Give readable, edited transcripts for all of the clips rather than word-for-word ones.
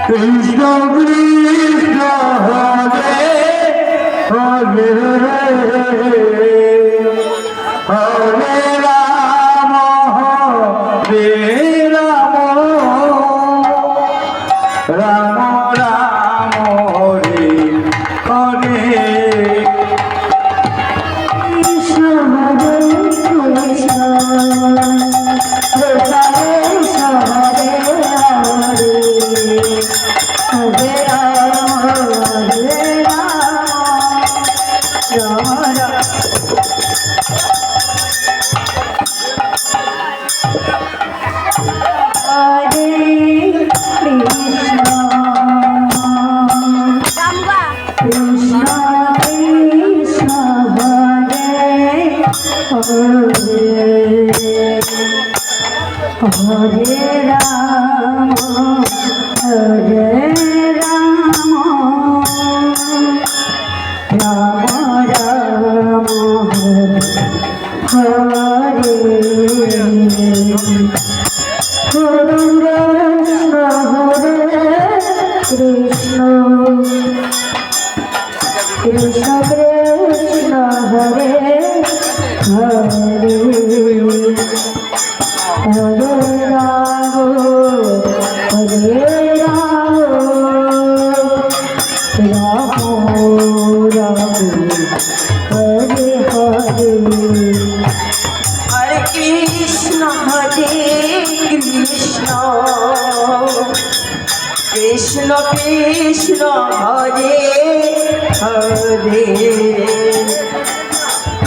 Krishna Krishna Hare Hare Hare Ram Hare Ram Ram Ram Hare Hare Krishna Hare Krishna Hare Rama, Hare Rama, Rama Rama, Hare Krishna, Krishna Krishna, Hare Hare Hare Rama, Hare Rama, Rama Rama, Hare Hare. Hare Krishna, Krishna Krishna, Hare Hare,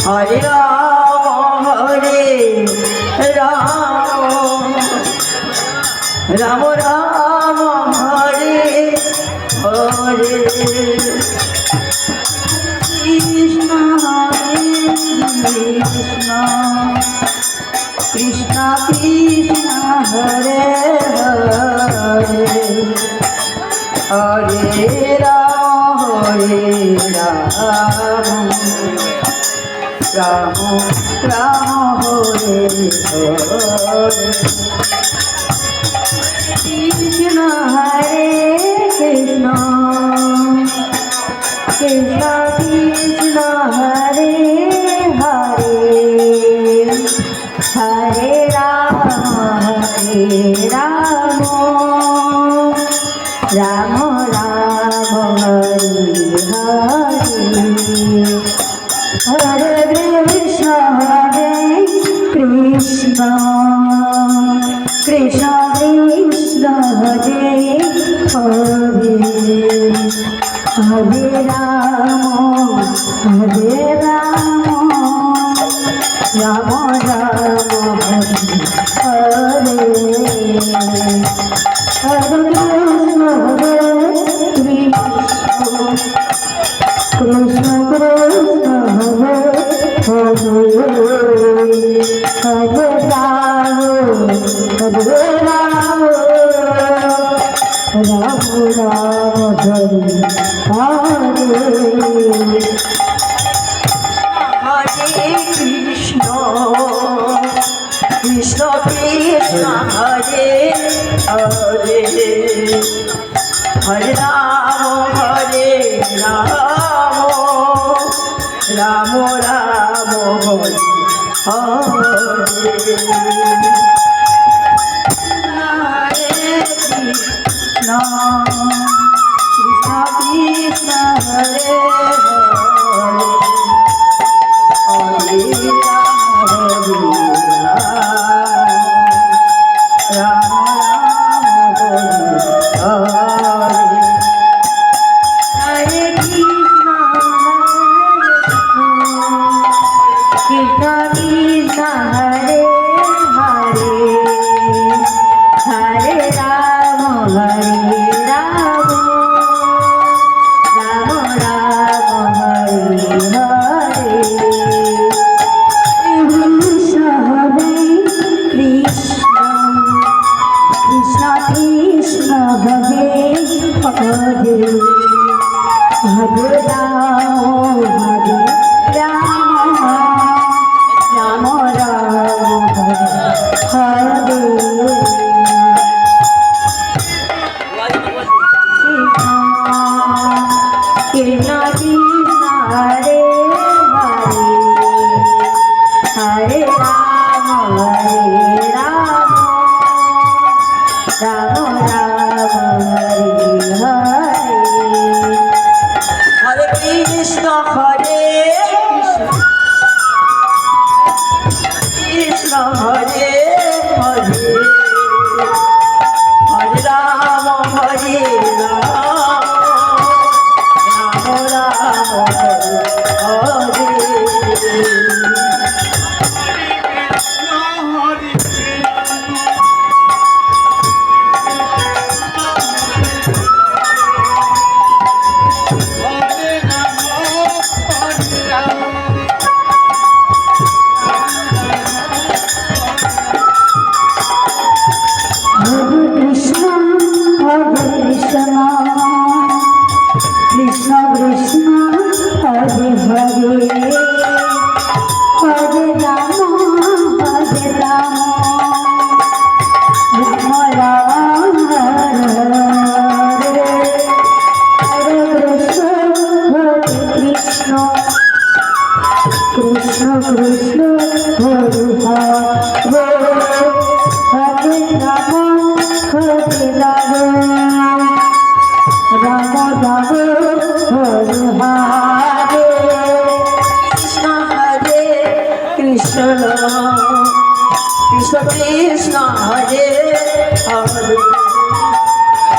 Hare Rama, Hare Rama, Rama Rama, Hare Hare. Krishna Krishna, Krishna Krishna, Hare Hare, Hare Rama, Rama Rama, Hare Hare. Krishna Hare Krishna, Krishna Krishna, Hare Hare, Hare Rama, Rama Rama, Hare Hare. Hare Krishna, Krishna Krishna Krishna, Hare Hare, Hare Rama, Rama Rama, Hare Hare. Krishna Krishna, Hare Hare Rama, Hare Rama, Rama Rama, Hare Hare. Hare Krishna, Krishna Krishna, Hare Hare, Hare Rama, Hare Rama, Rama Rama, Hare Hare. Krishna Krishna Krishna, Hare Hare, Hare Rama, Rama Rama, Hare Hare. Hare Krishna, Krishna Krishna, Hare Hare, Ram Ram Ram Hare Krishna Hare Krishna Hare Hare Hare Ram Ram Ram Hare Krishna Krishna Krishna Hare Hare Hare Ram Ram Ram Hare Hare Krishna Krishna Krishna Hare Hare Hare Ram Ram Ram Hare Hare Krishna Hare Krishna Krishna Krishna Hare Hare